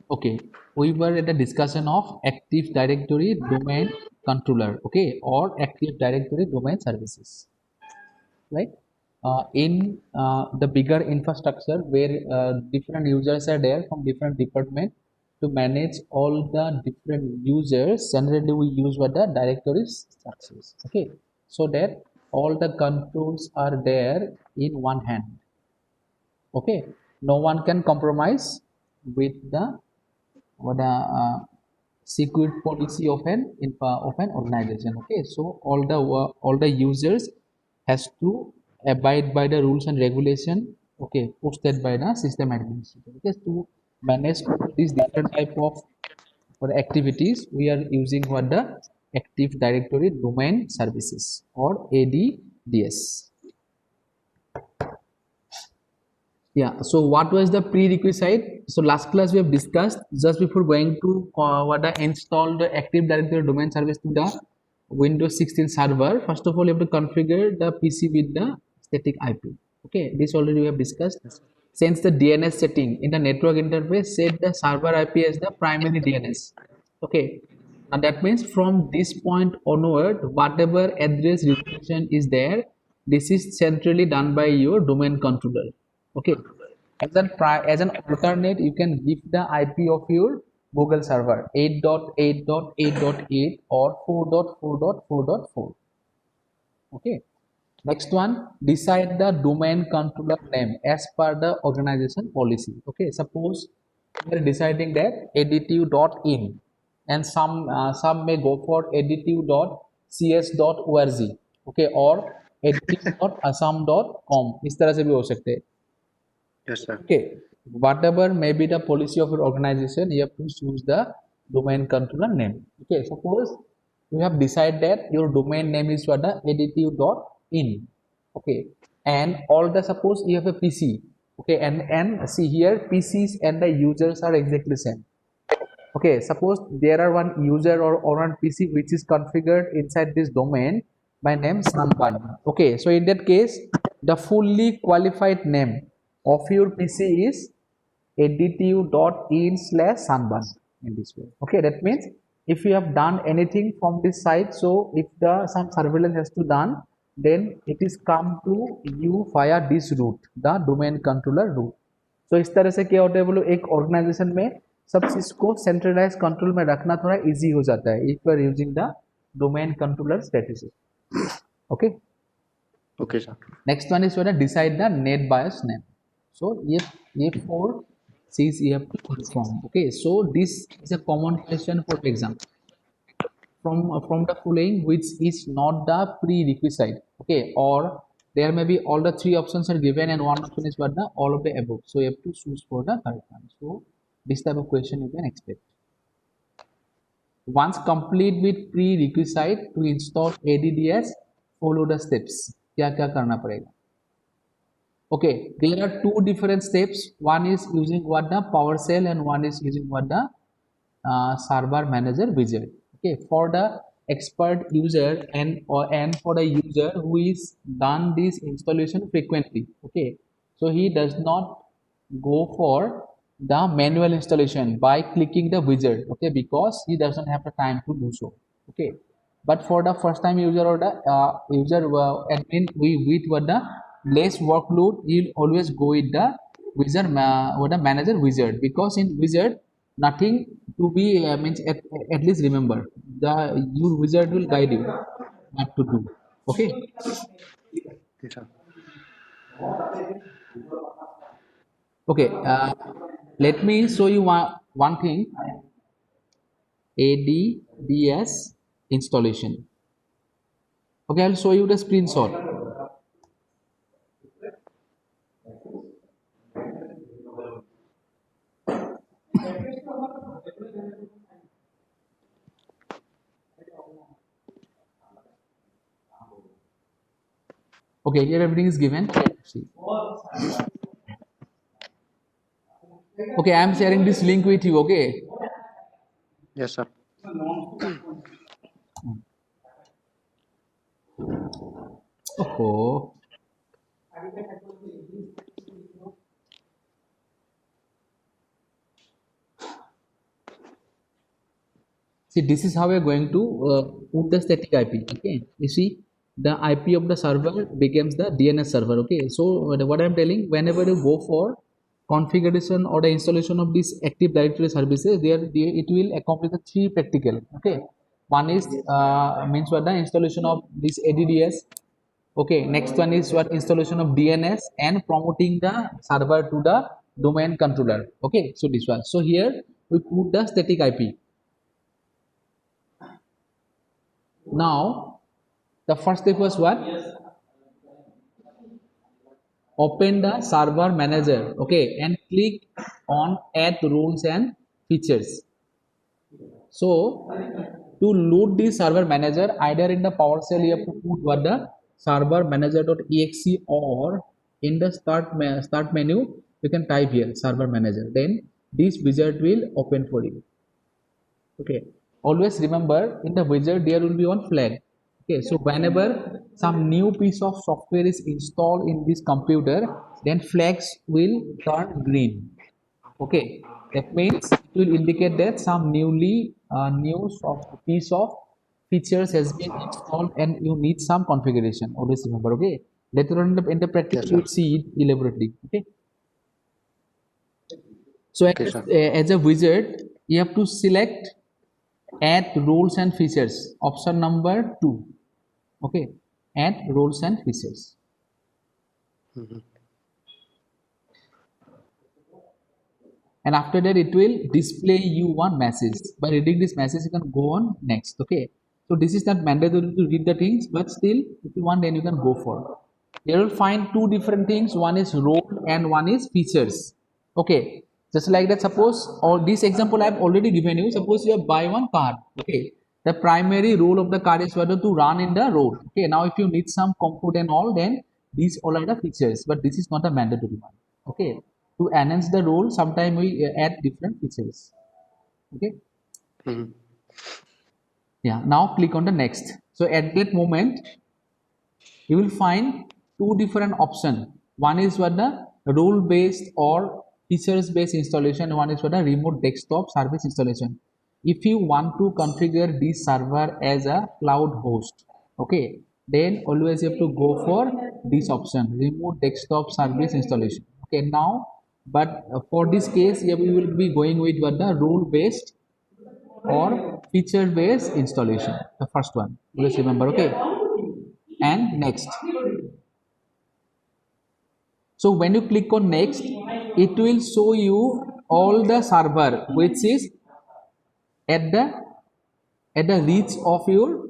Okay, we were at the discussion of Active Directory Domain Controller, okay, or Active Directory Domain Services, right? In the bigger infrastructure where different users are there from different department to manage all the different users, generally we use what the directory structures, okay, so that all the controls are there in one hand, okay. No one can compromise with the what the secret policy of an organization, okay. So all the users has to abide by the rules and regulation, okay, posted by the system administrator, okay. To manage these different type of for activities we are using what the Active Directory Domain Services or ADDS. Yeah, so what was the prerequisite? So last class we have discussed just before going to what I install the Active Directory domain service to the Windows 16 server. First of all, you have to configure the PC with the static IP. Okay, this already we have discussed. Since the DNS setting in the network interface set the server IP as the primary DNS. Okay, now that means from this point onward, whatever address resolution is there, this is centrally done by your domain controller. Okay, as an alternate, you can give the IP of your Google server 8.8.8.8 or 4.4.4.4. Okay. Next one, decide the domain controller name as per the organization policy. Okay, suppose we are deciding that additive.in and some may go for additive.cs.org, okay, or additive.assam.com. इस तरह से भी हो सकते हैं. Yes, sir. Okay, whatever may be the policy of your organization, you have to choose the domain controller name. Okay, suppose you have decided that your domain name is what the additive.in. Okay, and all the suppose you have a PC. Okay, and see here PCs and the users are exactly same. Okay, suppose there are one user or one PC which is configured inside this domain by name Sampan. Okay, so in that case, the fully qualified name of your PC is additive.in/Sanban in this way. Okay, that means if you have done anything from this site, so if the some surveillance has to done, then it is come to you via this route, the domain controller route. तो इस तरह से क्या होता है बोलो एक organisation में सब चीज को सेंट्रलाइज कंट्रोल में रखना थोड़ा इजी हो जाता है if you are using the domain controller strategy. Okay, Okay, sir. Next one is decide the NetBIOS name. So ये फोर चीज you have to perform. Okay, so this is a common question for exam from the following which is not the prerequisite, okay, or there may be all the three options are given and one option is what the all of the above, so you have to choose for the correct one. So this type of question you can expect. Once complete with prerequisite to install ADDS, follow the steps. क्या क्या करना पड़ेगा? Okay, there are two different steps. One is using what the PowerShell and one is using what the server manager widget. Okay, for the expert user and for the user who is done this installation frequently. Okay, so he does not go for the manual installation by clicking the widget, okay, because he doesn't have the time to do so. Okay, but for the first time user or the user admin we with what the less workload, you'll always go with the wizard or the manager wizard, because in wizard nothing to be means at least remember the your wizard will guide you what to do. Okay, Yes, sir. okay, let me show you one thing. ADDS installation. Okay, I'll show you the screenshot. Okay, here everything is given. See. Okay, I am sharing this link with you. Okay. Yes, sir. Oh. See, this is how we're going to put the static IP. Okay, you see, the IP of the server becomes the DNS server. Okay, so what I'm telling, whenever you go for configuration or the installation of these Active Directory services, it will accomplish the three practical. Okay, one is means what the installation of this ADDS. Okay, next one is what installation of DNS and promoting the server to the domain controller. Okay, so this one. So here we put the static IP. Now, the first step was what? Open the server manager, okay, and click on add rules and features. So, to load the server manager, either in the PowerShell you have to put what the server manager.exe, or in the start menu you can type here server manager. Then this wizard will open for you. Okay, always remember in the wizard there will be one flag. Okay, so whenever some new piece of software is installed in this computer, then flags will turn green. Okay, that means it will indicate that some new piece of features has been installed and you need some configuration. Always remember. Okay, later on in the practice Yes, you sir. will see it elaborately. Okay, so Okay, sir. as a wizard you have to select add roles and features, option number 2. Okay, add roles and features. Mhm. And after that it will display you one message. By reading this message you can go on next. Okay, so this is not mandatory to read the things, but still if you want then you can go for. You will find two different things, one is role and one is features. Okay, just like that, suppose, or this example I have already given you, suppose you have buy one car. Okay, the primary role of the car is whether to run in the road. Okay, now if you need some compute and all, then these all are the features, but this is not a mandatory one. Okay, to enhance the role sometimes we add different features. Okay, Mhm. yeah, now click on the next. So at that moment you will find two different options. One is what the role based or features based installation, one is what the remote desktop service installation. If you want to configure this server as a cloud host, okay, then always you have to go for this option, remote desktop service installation. Okay, now but for this case we will be going with what the role based or feature based installation, the first one, always remember. Okay, and next. So when you click on next, it will show you all the server which is at the reach of your.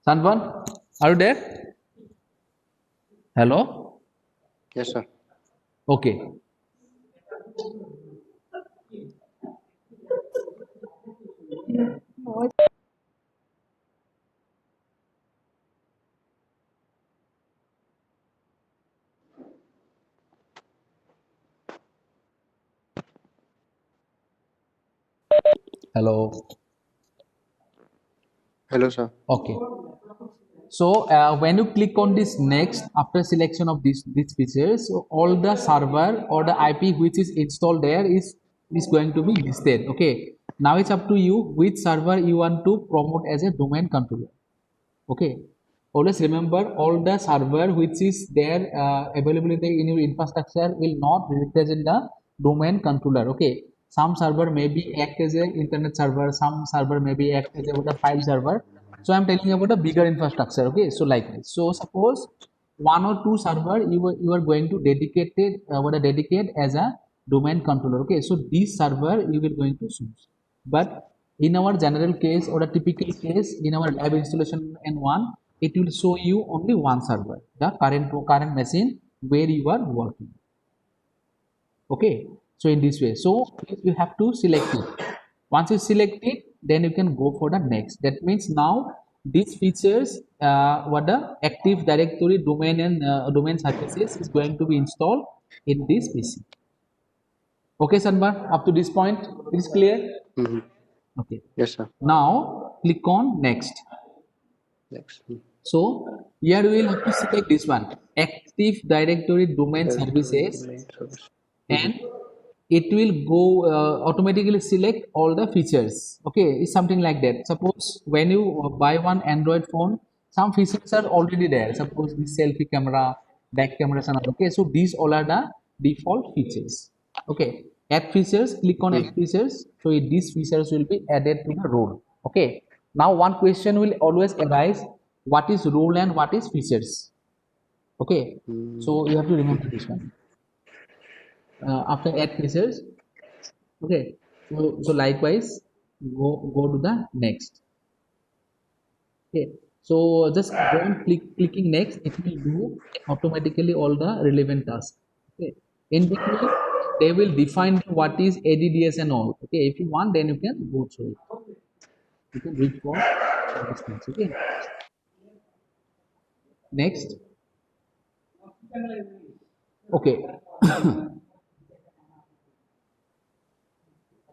Sanvan, are you there? Hello. Yes, sir. Okay. Hello. Hello, sir. Okay. So when you click on this next after selection of these features, so all the server or the IP which is installed there is going to be listed. Okay. Now it's up to you which server you want to promote as a domain controller. Okay. Always remember all the server which is there available in your infrastructure will not represent the domain controller. Okay. Some server may be act as a internet server, some server may be act as a file server. So I'm telling you about a bigger infrastructure. Okay. So like this. So suppose one or two server you are going to dedicate as a domain controller. Okay, so this server you will going to choose, but in our general case or a typical case in our lab installation n1, it will show you only one server, the current machine where you are working. Okay, so in this way, so you have to select it. Once you select it, then you can go for the next. That means now these features, what the active directory domain and domain services is going to be installed in this PC. Okay, Sanbar, up to this point it is clear. Mm-hmm. Okay, Yes, sir. now click on next. Next. So here we will have to select this one, active directory domain services, and it will go automatically select all the features. Okay, it's something like that. Suppose when you buy one Android phone, some features are already there. Suppose the selfie camera, back camera, and all. Okay, so these all are the default features. Okay, add features, click on add features, so these features will be added to the role. Okay, now one question will always arise: what is role and what is features? Okay, so you have to remember this one. After add features, okay, so likewise go to the next. Okay, so just go on clicking next, it will do automatically all the relevant tasks. Okay, in between they will define what is ADDS and all. Okay, if you want, then you can go through it, you can read for all these things. Okay, next. Okay.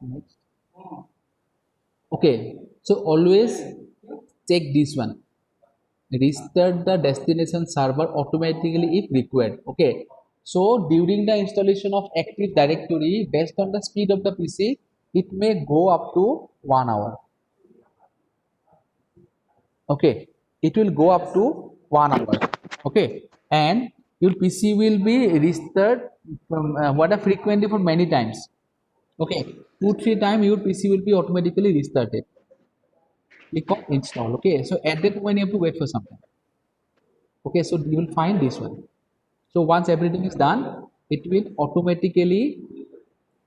Next. Okay, so always check this one, restart the destination server automatically if required. Okay, so during the installation of active directory, based on the speed of the PC, it may go up to 1 hour. Okay, it will go up to 1 hour. Okay, and your PC will be restarted from what a frequently for many times. Okay, 2-3 times your PC will be automatically restarted. Click on install. Okay, so at that moment you have to wait for some time. Okay, so you will find this one. So once everything is done, it will automatically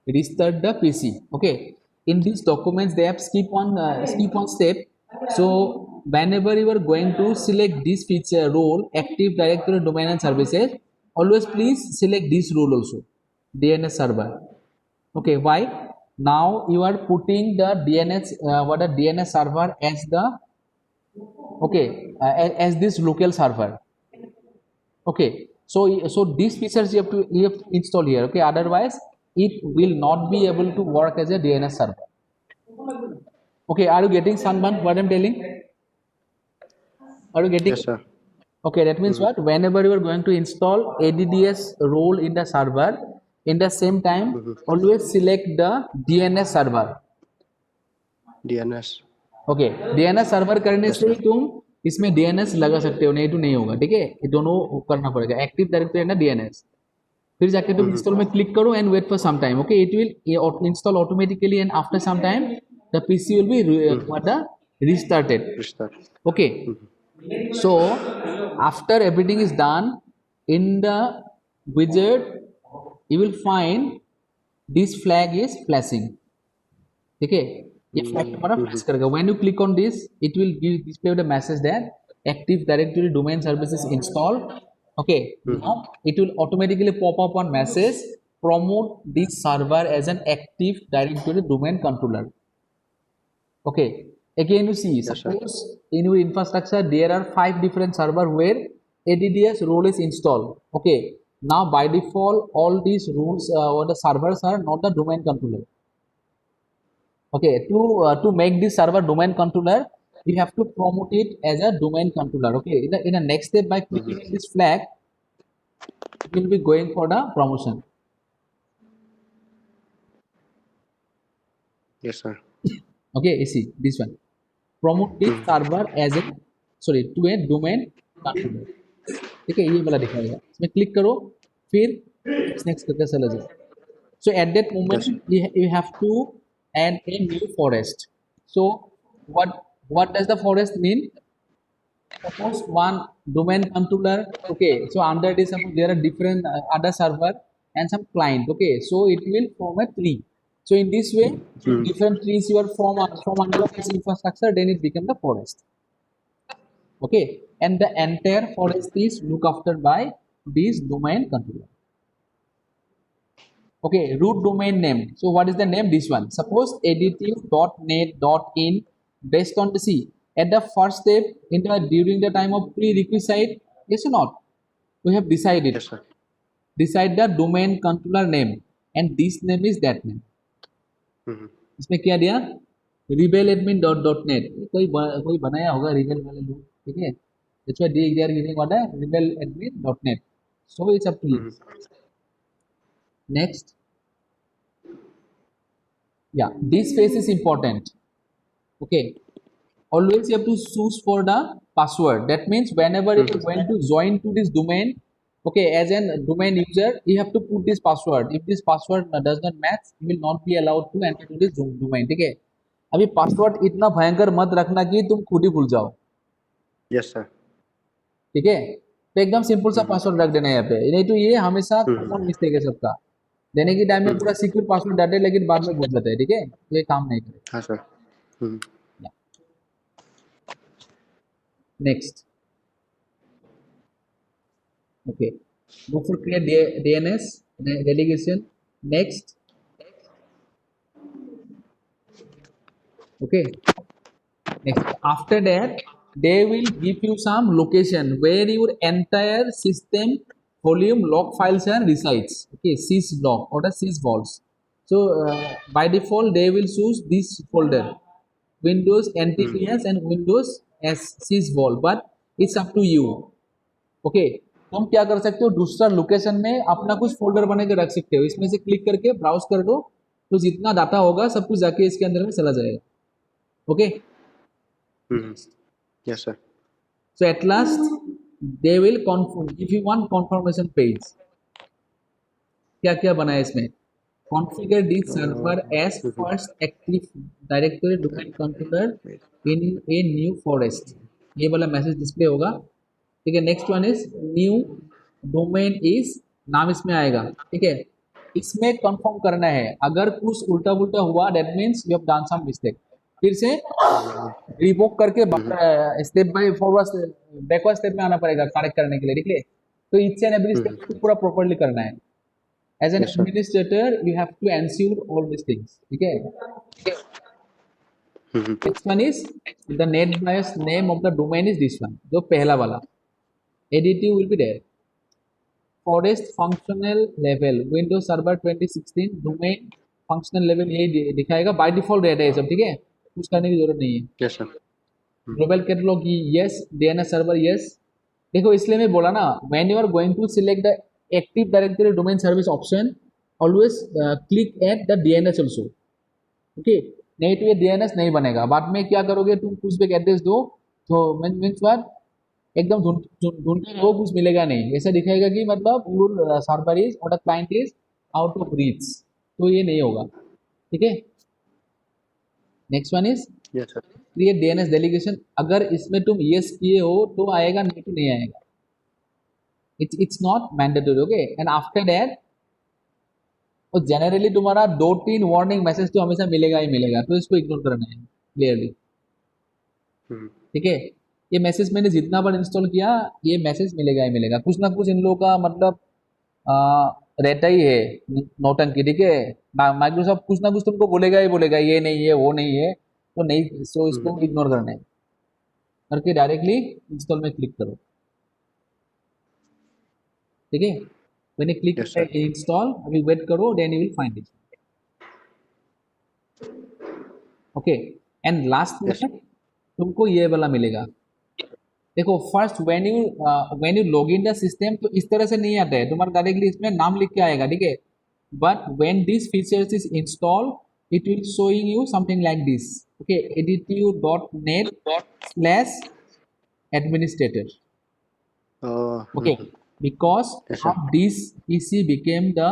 restart the PC. Okay, in these documents they have skip one step. So whenever you are going to select this feature role, active directory domain and services, always please select this role also, DNS server. Okay, why? Now you are putting the DNS what a DNS server as the, okay, as this local server. Okay, so these features you have to install here. Okay, otherwise it will not be able to work as a DNS server. Okay, are you getting Sanban what I'm telling? Are you getting Yes, it? sir. Okay, that means Mm-hmm. what, whenever you are going to install ADDS role in the server, in the same time Mm-hmm. always select the DNS server. DNS. Okay, DNS server करने Yes, से ही sir. तुम इसमें DNS लगा सकते हो, नहीं तो नहीं होगा. ठीक है, ये दोनों करना पड़ेगा, एक्टिव डायरेक्टरी है ना डीएनएस. फिर जाके तुम Mm-hmm. इंस्टॉल में क्लिक करो and wait for some time. Okay, it will install automatically and after some time the PC will be restarted. Restart. Okay, so after everything is done, in the widget you will find this flag is flashing. ठीक है, ये flag तुम्हारा flash करेगा. When you click on this it will give display the message that active directory domain services install. Okay, now it will automatically pop up one message, promote this server as an active directory domain controller. Okay, again you see, Yes, sir. suppose in your infrastructure there are 5 different server where ADDS role is installed. Okay, now by default all these rules or the servers are not the domain controller. Okay, to make this server domain controller, you have to promote it as a domain controller. Okay, in the next step, by clicking in this flag, it will be going for the promotion. Yes, sir. Okay, you see this one, promote this server as a, sorry, to a domain controller. ठीक है, ये वाला दिखाएगा, इसमें click करो, फिर next करके चला जाओ. So at that moment Yes. you have to add a new forest. So what does the forest mean? Suppose one domain controller. Okay, so under this there are different other server, and some client. Okay, so it will form a tree. So in this way, if different trees you are from under this infrastructure, then it become the forest. Okay, and the entire forest is looked after by this domain controller. Okay, root domain name. So what is the name? This one. Suppose additive.net.in based on the C. At the first step in the during the time of prerequisite, yes or not? We have decided. Yes, sir. Decide the domain controller name, and this name is that name. Mhm. इसमें क्या दिया? rebel admin dot net. कोई बनाया होगा rebel वाले लोग, ठीक है? That's why they are giving what है rebel admin dot net. So it's up to you. Next. Yeah, this phase is important. Okay, always you have to choose for the password. That means whenever you are going to join to this domain, okay, as a domain user you have to put this password. If this password does not match, you will not be allowed to enter to this domain. ठीक है? अभी password इतना भयंकर मत रखना कि तुम खुद ही भूल जाओ. Yes, sir. ठीक है? तो एकदम सिंपल सा पासवर्ड रख देना है यहाँ पे. नहीं तो ये हमेशा कॉमन मिस्टेक है सबका. देने के टाइम में पूरा सिक्योर पासवर्ड डाले लेकिन बाद में भूल जाता है. ठीक है? तो ये काम नहीं करेगा. हाँ sir. Next. Okay, go for create DNS delegation. Next. Okay, next. After that they will give you some location where your entire system volume log files are resides. Okay, sys log or the sys vaults. So by default they will choose this folder, Windows NTPS and Windows as sysvol, but it's up to you. Okay, तुम क्या कर सकते हो? दूसरा location में अपना कुछ folder बना के रख सकते हो. इसमें से क्लिक करके ब्राउज कर दो, तो जितना डाटा होगा सब कुछ जाके इसके अंदर में चला जाएगा. Okay. Yes, sir. So at last they will confirm if you want confirmation page. क्या क्या बना है इसमें? Configure this server as first active directory domain controller in a new forest. ये वाला मैसेज डिस्प्ले होगा. ठीक है. Next one is new domain is, नाम इसमें आएगा. ठीक है. इसमें कंफर्म करना है. अगर कुछ उल्टा पुल्टा हुआ that means you have done some mistake. फिर से रिवोक करके step by forward backward step में आना पड़ेगा करेक्ट करने के लिए. ठीक है. तो ईच एंड एवरी स्टेप को पूरा प्रॉपर्ली करना है. As an administrator you have to ensure all this things. ठीक है. Next one is the NetBIOS name of the domain is this one, जो पहला वाला. Additive will be there. Forest functional level Windows Server 2016 domain functional level ये दिखाएगा. By default रहता है सब. ठीक है, कुछ करने की जरूरत नहीं है. Yes, sir. Global catalogue yes, DNS server yes. देखो इसलिए मैं बोला ना, when you are going to select the active directory domain service option, always click at the DNS also. Okay, नहीं तो ये DNS नहीं बनेगा. बाद में क्या करोगे तुम, कुछ भी एड्रेस दो तो मीन्स व्हाट, एकदम ढूंढते रहो, कुछ मिलेगा नहीं. ऐसा दिखाएगा कि मतलब योर सर्वर इज और the client is out of reach. तो ये नहीं होगा. ठीक है. Next one is Yes, sir. Create DNS delegation. अगर इसमें तुम यस किए हो तो आएगा, नहीं तो नहीं आएगा. It's not mandatory. Okay, and after that तो जनरली तुम्हारा 2-3 वार्निंग मैसेज तो हमेशा मिलेगा ही मिलेगा, तो इसको इग्नोर करना है क्लियरली. ठीक है. ये मैसेज मैंने जितना बार इंस्टॉल किया ये मैसेज मिलेगा ही मिलेगा. कुछ ना कुछ इन लोगों का मतलब रहता ही है नौटंकी. ठीक है. माइक्रोसॉफ्ट कुछ ना कुछ तुमको बोलेगा ही बोलेगा, ये नहीं है वो नहीं है, तो नहीं. सो इसको इग्नोर करना है करके डायरेक्टली इंस्टॉल में क्लिक करो. ठीक है. मैंने क्लिक Yes, sir. इंस्टॉल, अभी वेट करो, then you will find it. Okay, and last में Yes. तुमको ये वाला मिलेगा. देखो first when you log in the system तो इस तरह से नहीं आता है तुम्हारा, डायरेक्टली इसमें नाम लिख के आएगा. ठीक है. But when this features is install it will showing you something like this. Okay, additive.net/administrator. Okay, because Yes, sir. this PC became the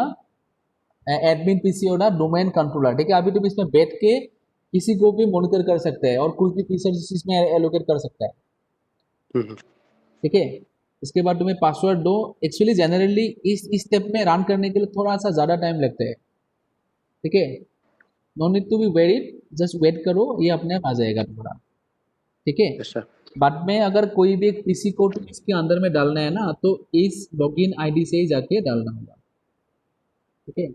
admin PC और डोमेन कंट्रोलर. ठीक है. अभी तुम इसमें बैठ के किसी को भी मॉनिटर कर सकते हैं और कुछ भी फीचर्स इसमें एलोकेट कर सकता है. ठीक है. इसके बाद तुम्हें पासवर्ड दो। एक्चुअली जनरली इस स्टेप में रन करने के लिए थोड़ा सा ज़्यादा टाइम लगता है, ठीक है। No need to be worried, just wait करो, ये अपने आप आ जाएगा तुम्हारा, ठीक है। Yes, sir. बाद में अगर कोई भी एक पीसी कोड इसके अंदर में डालना है ना, तो इस लॉगिन आईडी से ही जाके डालना होगा, ठीक है।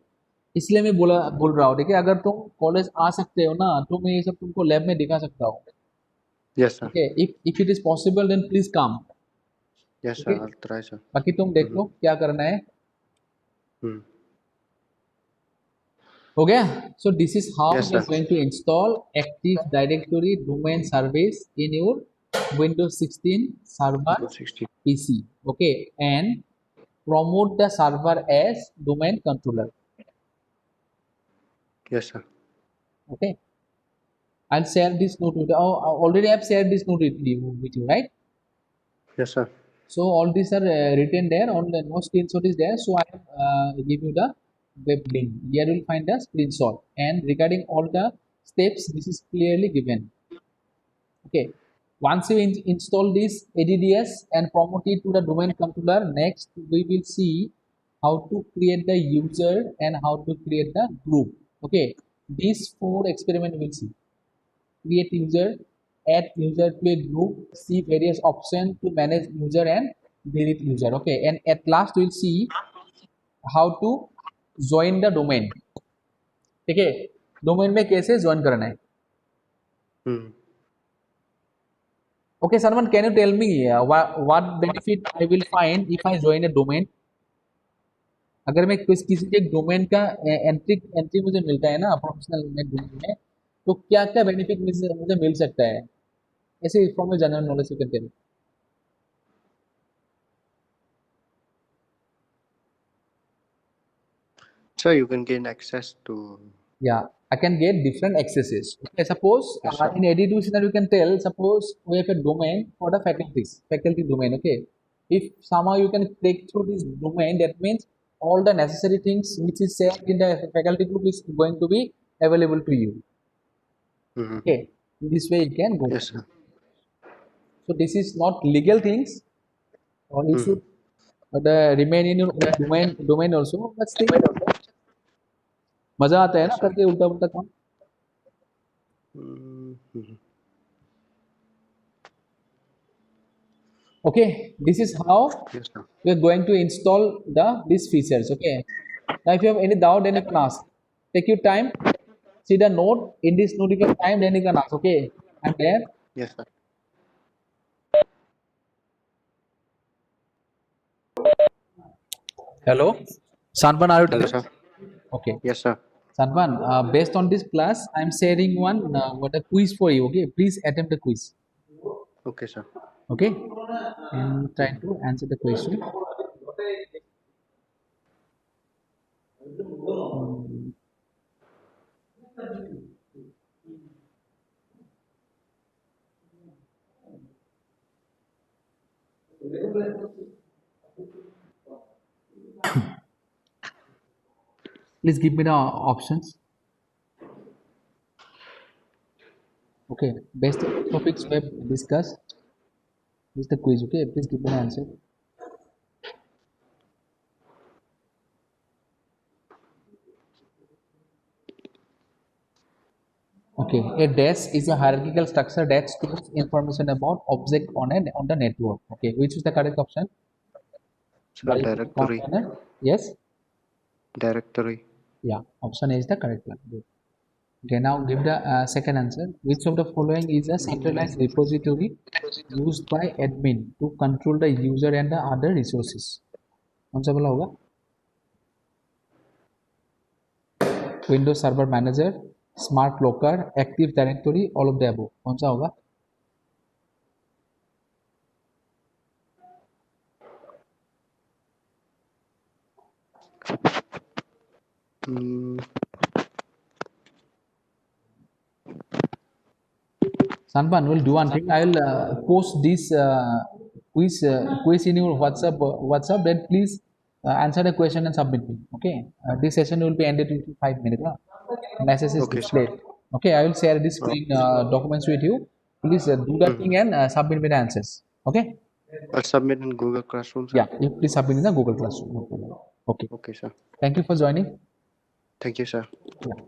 इसलिए मैं बोल रहा हूँ, ठीक है। अगर तुम कॉलेज आ सकते हो ना, तो मैं ये सब तुमको लैब में दिखा सकता हूँ, Yes, sir. ठीक है। If it is possible then please come, Yes, ठीक sir. है। I'll try, sir. बाकी तुम देख लो क्या करना है, Hmm. हो गया। So this is how Yes, we are sir. Going to install active directory domain service in your Windows 16 server Windows 16. PC, okay, and promote the server as domain controller, Yes, sir. okay. I'll share this note with you. Oh, already I've shared this note with you, right? Yes, sir. So all these are written there, on the no screenshot is there, so I give you the web link. Here you will find the screenshot, and regarding all the steps, this is clearly given, okay. Once you install this ADDS and promote it to the domain controller, next we will see how to create the user and how to create the group, okay. These 4 experiment we'll see: create user, add user to a group, see various options to manage user and delete user, okay. And at last we'll see how to join the domain, ठीक है। Domain में कैसे join करना है, Hmm. okay. Sarman, can you tell me what benefit I will find if I join a domain? अगर मैं किसी एक डोमेन का एंट्री मुझे मिलता है ना प्रोफेशनल में डोमेन में, तो क्या क्या बेनिफिट मुझे मिल सकता है, ऐसे from general knowledge you can tell. Sir, you can gain access to. Yeah, I can get different accesses. Okay, suppose Yes, sir. in education you can tell, suppose we have a domain for the faculty domain, okay. If somehow you can click through this domain, that means all the necessary things which is shared in the faculty group is going to be available to you, Hmm. okay. In this way you can go. Yes, sir. So this is not legal things, or you Hmm. should remain in your own domain also, but still मजा आता है ना Yes, sir. करके उल्टा उल्टा काम। Hmm. Okay, this is how Yes, sir. we are going to install these features, okay. Now if you have any doubt, then you can ask. Take your time, see the note. In this note if you have time, then you can ask, okay. I'm there. Yes, sir. Hello, Sanpan, are you Hello, there? sir. Okay, Yes, sir. Sanpan, based on this class I'm sharing one what a quiz for you, okay. Please attempt the quiz, Okay, sir. okay, and try to answer the question. Please give me the options. Okay, based on the topics we have discussed, this is the quiz, okay. Please give me the answer. Okay, a dash is a hierarchical structure that stores information about object on the network. Okay, which is the correct option? Sir, directory. Container. Yes. Directory. Yeah, option A is the correct one. Good. Okay, now give the second answer. Which of the following is a centralized repository used by admin to control the user and the other resources? कौन सा बोला होगा? Windows Server Manager, Smart Locker, Active Directory, all of the above. कौन सा होगा? Hmm. Sanpan, we'll do one thing. I will post this quiz in your WhatsApp. Then please answer the question and submit me. Okay. This session will be ended in 5 minutes. Message is Okay, sir. displayed. Okay. I will share this Okay. documents with you. Please do that thing and submit me the answers. Okay. I'll submit in Google Classroom, sir. Yeah, you please submit in the Google Classroom. No problem. Okay. Okay, sir. Thank you for joining. Thank you, sir. Yeah.